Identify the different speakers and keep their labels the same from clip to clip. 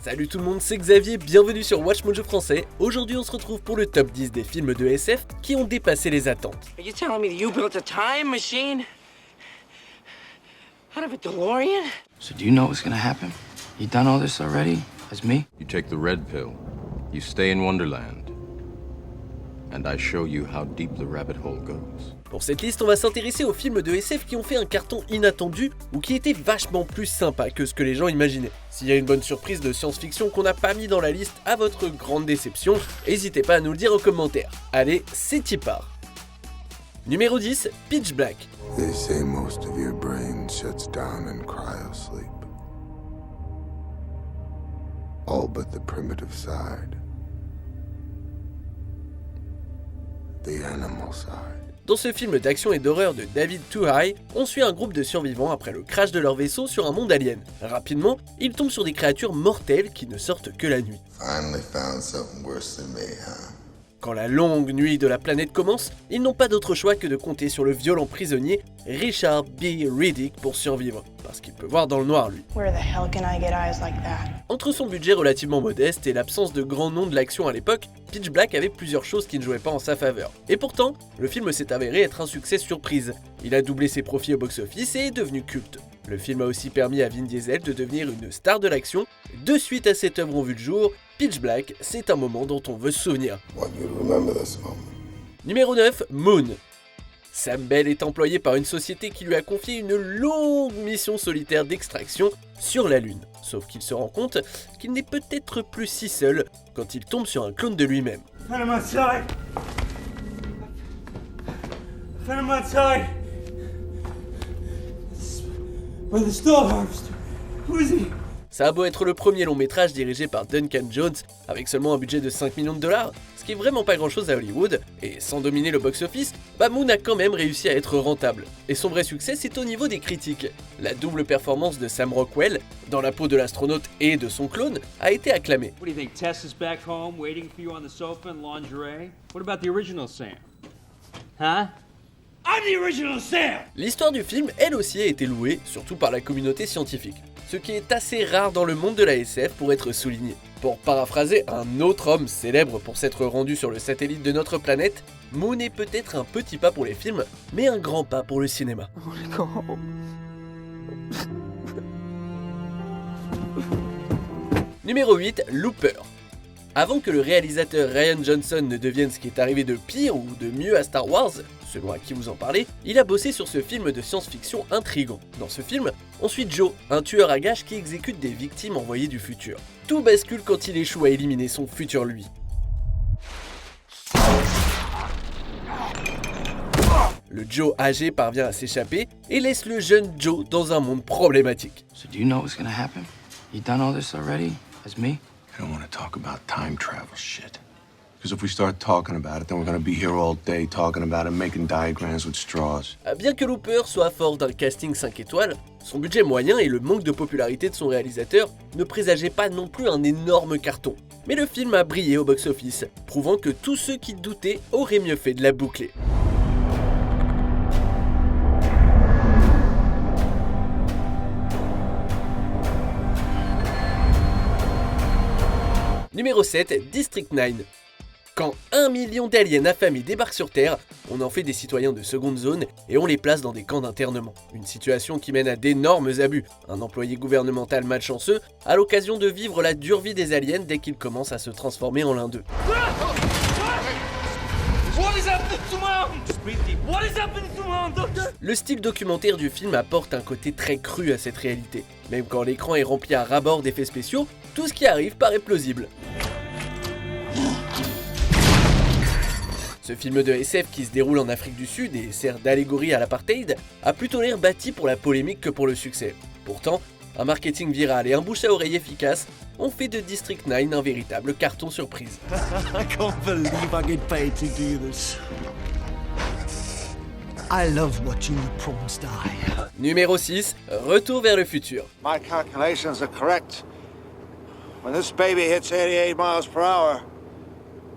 Speaker 1: Salut tout le monde, c'est Xavier, bienvenue sur WatchMojo français. Aujourd'hui on se retrouve pour le top 10 des films de SF qui ont dépassé les attentes.
Speaker 2: Are you telling me that you built a time machine out of a DeLorean?
Speaker 3: So do you know what's gonna happen? You done all this already? As me?
Speaker 4: You take the red pill, you stay in Wonderland, and I show you how deep the rabbit hole goes.
Speaker 1: Pour cette liste, on va s'intéresser aux films de SF qui ont fait un carton inattendu ou qui étaient vachement plus sympas que ce que les gens imaginaient. S'il y a une bonne surprise de science-fiction qu'on n'a pas mis dans la liste à votre grande déception, n'hésitez pas à nous le dire en commentaire. Allez, c'est y part. Numéro 10, Pitch Black.
Speaker 5: They say most of your brain shuts down in cryosleep. All but the primitive side. The animal side.
Speaker 1: Dans ce film d'action et d'horreur de David Twohy, on suit un groupe de survivants après le crash de leur vaisseau sur un monde alien. Rapidement, ils tombent sur des créatures mortelles qui ne sortent que la nuit.
Speaker 5: Finally found something worse than me, huh?
Speaker 1: Quand la longue nuit de la planète commence, ils n'ont pas d'autre choix que de compter sur le violent prisonnier Richard B. Riddick pour survivre, parce qu'il peut voir dans le noir lui.
Speaker 6: Where the hell can I get eyes like that?
Speaker 1: Entre son budget relativement modeste et l'absence de grands noms de l'action à l'époque, Pitch Black avait plusieurs choses qui ne jouaient pas en sa faveur. Et pourtant, le film s'est avéré être un succès surprise. Il a doublé ses profits au box-office et est devenu culte. Le film a aussi permis à Vin Diesel de devenir une star de l'action. De suite à cette œuvre ont vu le jour, Pitch Black, c'est un moment dont on veut se souvenir. Numéro 9, Moon. Sam Bell est employé par une société qui lui a confié une longue mission solitaire d'extraction sur la Lune. Sauf qu'il se rend compte qu'il n'est peut-être plus si seul quand il tombe sur un clone de lui-même. Ça a beau être le premier long métrage dirigé par Duncan Jones, avec seulement un budget de 5 millions de dollars, ce qui est vraiment pas grand chose à Hollywood, et sans dominer le box-office, Moon a quand même réussi à être rentable. Et son vrai succès, c'est au niveau des critiques. La double performance de Sam Rockwell, dans la peau de l'astronaute et de son clone, a été acclamée.
Speaker 7: What do you think, Tess is back home waiting for you on the sofa in lingerie? What about the original Sam? Huh? I'm the original Sam!
Speaker 1: L'histoire du film, elle aussi, a été louée, surtout par la communauté scientifique. Ce qui est assez rare dans le monde de la SF pour être souligné. Pour paraphraser un autre homme célèbre pour s'être rendu sur le satellite de notre planète, Moon est peut-être un petit pas pour les films, mais un grand pas pour le cinéma. Numéro 8, Looper. Avant que le réalisateur Rian Johnson ne devienne ce qui est arrivé de pire ou de mieux à Star Wars, selon à qui vous en parlez, il a bossé sur ce film de science-fiction intrigant. Dans ce film, on suit Joe, un tueur à gages qui exécute des victimes envoyées du futur. Tout bascule quand il échoue à éliminer son futur lui. Le Joe âgé parvient à s'échapper et laisse le jeune Joe dans un monde problématique.
Speaker 3: So do you know what's gonna happen? You done all this already? As me?
Speaker 5: I don't want to talk about time travel shit. Because if we start talking about it, then we're going to be here all day talking about it, making diagrams with straws.
Speaker 1: Bien que Looper soit fort d'un casting 5 étoiles, son budget moyen et le manque de popularité de son réalisateur ne présageaient pas non plus un énorme carton. Mais le film a brillé au box-office, prouvant que tous ceux qui doutaient auraient mieux fait de la boucler. Numéro 7, District 9. Quand 1 million d'aliens affamés débarquent sur Terre, on en fait des citoyens de seconde zone et on les place dans des camps d'internement. Une situation qui mène à d'énormes abus. Un employé gouvernemental malchanceux a l'occasion de vivre la dure vie des aliens dès qu'ils commencent à se transformer en l'un d'eux. Le style documentaire du film apporte un côté très cru à cette réalité. Même quand l'écran est rempli à ras-bord d'effets spéciaux, tout ce qui arrive paraît plausible. Ce film de SF qui se déroule en Afrique du Sud et sert d'allégorie à l'apartheid a plutôt l'air bâti pour la polémique que pour le succès. Pourtant, un marketing viral et un bouche à oreille efficace ont fait de District 9 un véritable carton surprise.
Speaker 8: I can't believe I get paid to do this. I love watching the prawns die.
Speaker 1: Numéro 6, Retour vers le futur.
Speaker 9: My calculations are correct. When this baby hits 88 miles per hour,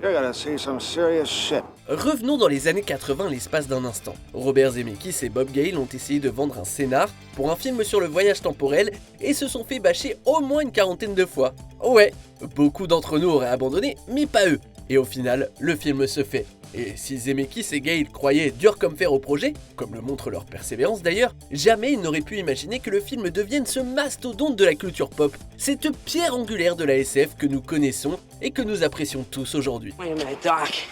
Speaker 9: you're gonna see some serious shit.
Speaker 1: Revenons dans les années 80 l'espace d'un instant. Robert Zemeckis et Bob Gale ont essayé de vendre un scénar pour un film sur le voyage temporel et se sont fait bâcher au moins une quarantaine de fois. Ouais, beaucoup d'entre nous auraient abandonné, mais pas eux. Et au final, le film se fait. Et si Zemeckis et Gale croyaient dur comme fer au projet, comme le montre leur persévérance d'ailleurs, jamais ils n'auraient pu imaginer que le film devienne ce mastodonte de la culture pop, cette pierre angulaire de la SF que nous connaissons et que nous apprécions tous aujourd'hui.
Speaker 2: Wait a minute, Doc.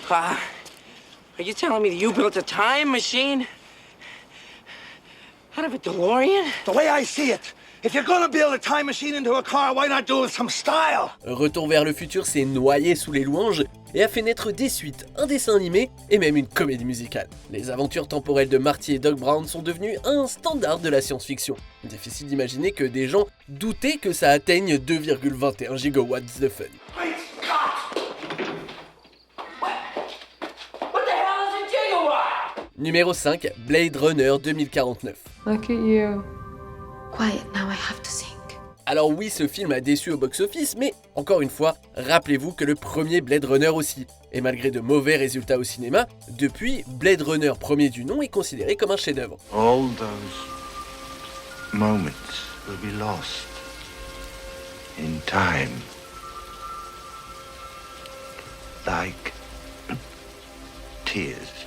Speaker 2: Are you telling me that you built a time machine? Out of a DeLorean?
Speaker 9: The way I see it, if you're gonna build a time machine into a car, why not do it with some style?
Speaker 1: Retour vers le futur s'est noyé sous les louanges et a fait naître des suites, un dessin animé et même une comédie musicale. Les aventures temporelles de Marty et Doc Brown sont devenues un standard de la science-fiction. Difficile d'imaginer que des gens doutaient que ça atteigne 2,21 gigawatts de fun. Numéro 5, Blade Runner 2049.
Speaker 10: Look at you.
Speaker 6: Quiet, now I have to think.
Speaker 1: Alors oui, ce film a déçu au box-office, mais encore une fois, rappelez-vous que le premier Blade Runner aussi. Et malgré de mauvais résultats au cinéma, depuis, Blade Runner premier du nom est considéré comme un chef-d'œuvre.
Speaker 5: All those moments will be lost in time. Like tears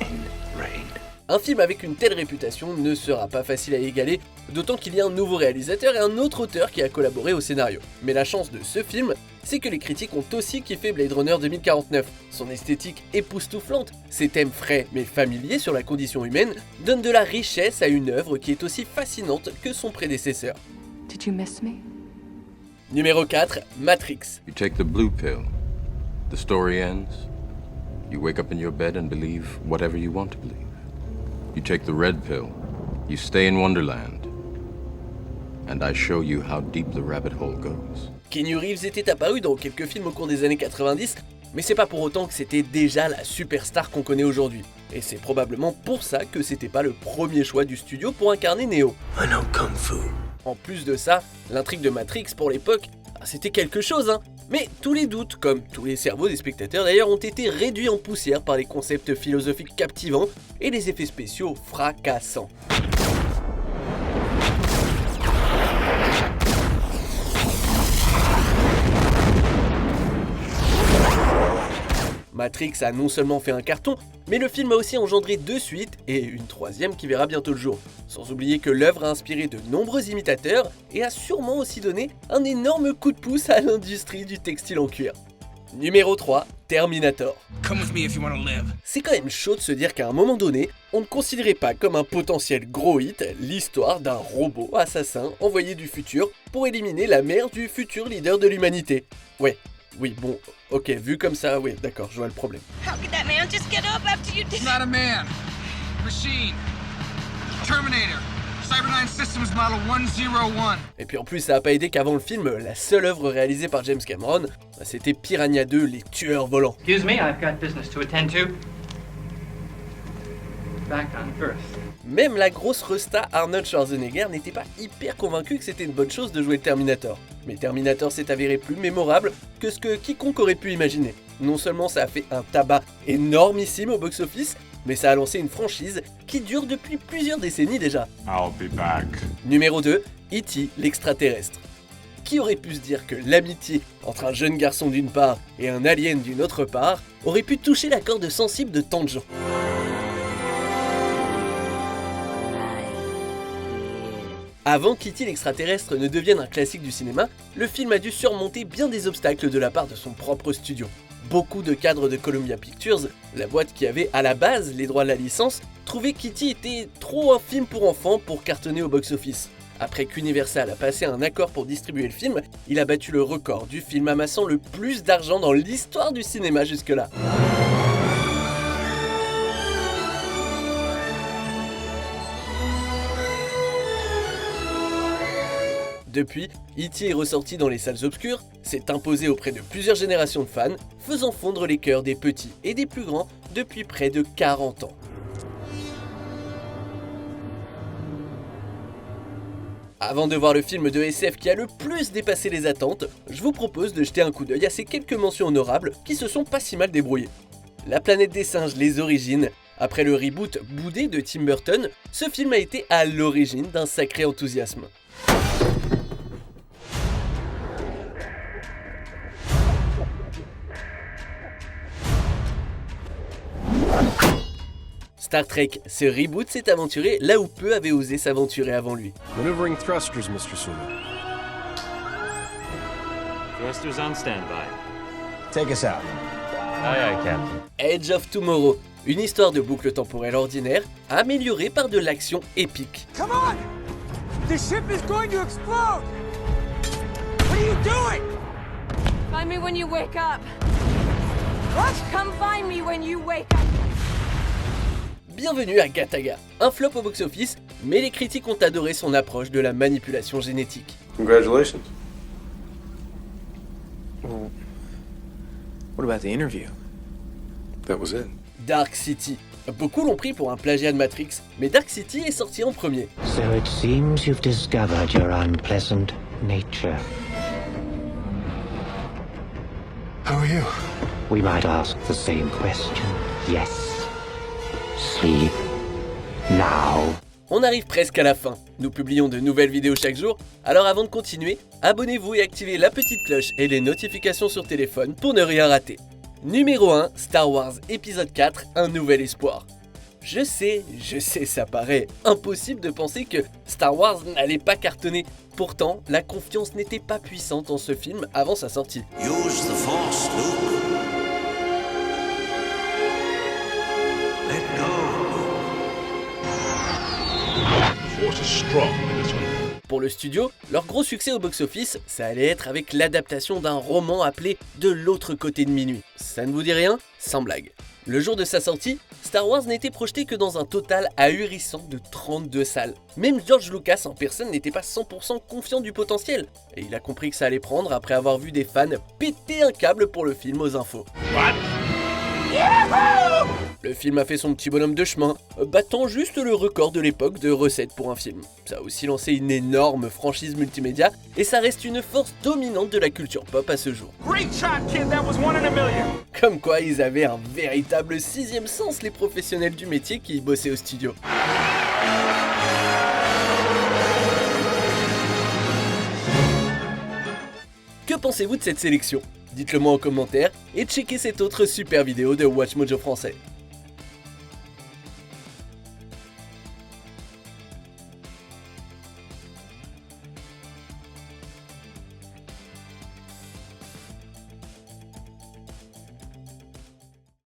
Speaker 5: in rain.
Speaker 1: Un film avec une telle réputation ne sera pas facile à égaler, d'autant qu'il y a un nouveau réalisateur et un autre auteur qui a collaboré au scénario. Mais la chance de ce film, c'est que les critiques ont aussi kiffé Blade Runner 2049. Son esthétique époustouflante, ses thèmes frais mais familiers sur la condition humaine, donnent de la richesse à une œuvre qui est aussi fascinante que son prédécesseur.
Speaker 10: Did you miss me?
Speaker 1: Numéro 4, Matrix.
Speaker 4: You take the blue pill. The story ends. You wake up in your bed and believe whatever you want to believe. You take the red pill. You stay in Wonderland. And I show you how deep the rabbit hole goes.
Speaker 1: Keanu Reeves était apparu dans quelques films au cours des années 90, mais c'est pas pour autant que c'était déjà la superstar qu'on connaît aujourd'hui. Et c'est probablement pour ça que c'était pas le premier choix du studio pour incarner Neo.
Speaker 8: I know Kung Fu.
Speaker 1: En plus de ça, l'intrigue de Matrix pour l'époque, c'était quelque chose, hein. Mais tous les doutes, comme tous les cerveaux des spectateurs d'ailleurs, ont été réduits en poussière par les concepts philosophiques captivants et les effets spéciaux fracassants. Matrix a non seulement fait un carton, mais le film a aussi engendré 2 suites et une 3e qui verra bientôt le jour. Sans oublier que l'œuvre a inspiré de nombreux imitateurs et a sûrement aussi donné un énorme coup de pouce à l'industrie du textile en cuir. Numéro 3, Terminator.
Speaker 8: Come with me if you want to live.
Speaker 1: C'est quand même chaud de se dire qu'à un moment donné, on ne considérait pas comme un potentiel gros hit l'histoire d'un robot assassin envoyé du futur pour éliminer la mère du futur leader de l'humanité. Ouais. Oui, bon, ok, vu comme ça, oui, d'accord, je vois le problème.
Speaker 11: How could that man just get up after you did?
Speaker 8: Not a man. Machine. Terminator. Cyberdyne Systems Model 101.
Speaker 1: Et puis en plus, ça a pas aidé qu'avant le film, la seule œuvre réalisée par James Cameron, c'était Piranha 2, les tueurs volants.
Speaker 3: Excuse me, I've got business to attend to. Back on Earth.
Speaker 1: Même la grosse resta Arnold Schwarzenegger n'était pas hyper convaincu que c'était une bonne chose de jouer le Terminator. Mais Terminator s'est avéré plus mémorable que ce que quiconque aurait pu imaginer. Non seulement ça a fait un tabac énormissime au box-office, mais ça a lancé une franchise qui dure depuis plusieurs décennies déjà.
Speaker 5: I'll be back.
Speaker 1: Numéro 2, E.T. l'extraterrestre. Qui aurait pu se dire que l'amitié entre un jeune garçon d'une part et un alien d'une autre part aurait pu toucher la corde sensible de tant de gens? Avant qu'E.T. l'extraterrestre ne devienne un classique du cinéma, le film a dû surmonter bien des obstacles de la part de son propre studio. Beaucoup de cadres de Columbia Pictures, la boîte qui avait à la base les droits de la licence, trouvaient qu'E.T. était trop un film pour enfants pour cartonner au box-office. Après qu'Universal a passé un accord pour distribuer le film, il a battu le record du film amassant le plus d'argent dans l'histoire du cinéma jusque-là. Depuis, E.T. est ressorti dans les salles obscures, s'est imposé auprès de plusieurs générations de fans, faisant fondre les cœurs des petits et des plus grands depuis près de 40 ans. Avant de voir le film de SF qui a le plus dépassé les attentes, je vous propose de jeter un coup d'œil à ces quelques mentions honorables qui se sont pas si mal débrouillées. La planète des singes, les origines. Après le reboot boudé de Tim Burton, ce film a été à l'origine d'un sacré enthousiasme. Star Trek, ce reboot s'est aventuré là où peu avaient osé s'aventurer avant lui.
Speaker 12: Maneuvering thrusters, Mr. Sulu.
Speaker 13: Thrusters on standby.
Speaker 12: Take us out.
Speaker 13: Aye, aye, Captain.
Speaker 1: Edge of Tomorrow, une histoire de boucle temporelle ordinaire, améliorée par de l'action épique.
Speaker 9: Come on! The ship is going to explode! What are you doing?
Speaker 11: Find me when you wake up.
Speaker 9: What?
Speaker 11: Come find me when you wake up.
Speaker 1: Bienvenue à Gataga, un flop au box-office, mais les critiques ont adoré son approche de la manipulation génétique.
Speaker 12: Congratulations.
Speaker 3: What about the interview?
Speaker 12: That was it.
Speaker 1: Dark City. Beaucoup l'ont pris pour un plagiat de Matrix, mais Dark City est sorti en premier.
Speaker 14: So it seems you've discovered your unpleasant nature.
Speaker 12: How are you?
Speaker 14: We might ask the same question. Yes. Sleep now.
Speaker 1: On arrive presque à la fin. Nous publions de nouvelles vidéos chaque jour, alors avant de continuer, abonnez-vous et activez la petite cloche et les notifications sur téléphone pour ne rien rater. Numéro 1, Star Wars épisode 4, un nouvel espoir. Je sais, ça paraît impossible de penser que Star Wars n'allait pas cartonner. Pourtant, la confiance n'était pas puissante en ce film avant sa sortie.
Speaker 8: Use the Force, Luke. Let go. The Force is strong in this one.
Speaker 1: Pour le studio, leur gros succès au box-office, ça allait être avec l'adaptation d'un roman appelé De l'autre côté de minuit. Ça ne vous dit rien? Sans blague. Le jour de sa sortie, Star Wars n'était projeté que dans un total ahurissant de 32 salles. Même George Lucas en personne n'était pas 100% confiant du potentiel. Et il a compris que ça allait prendre après avoir vu des fans péter un câble pour le film aux infos.
Speaker 8: What?
Speaker 1: Le film a fait son petit bonhomme de chemin, battant juste le record de l'époque de recettes pour un film. Ça a aussi lancé une énorme franchise multimédia, et ça reste une force dominante de la culture pop à ce jour.
Speaker 9: Great shot, kid. That was 1 in a million.
Speaker 1: Comme quoi ils avaient un véritable sixième sens, les professionnels du métier qui y bossaient au studio. Que pensez-vous de cette sélection? Dites-le moi en commentaire et checkez cette autre super vidéo de WatchMojo français.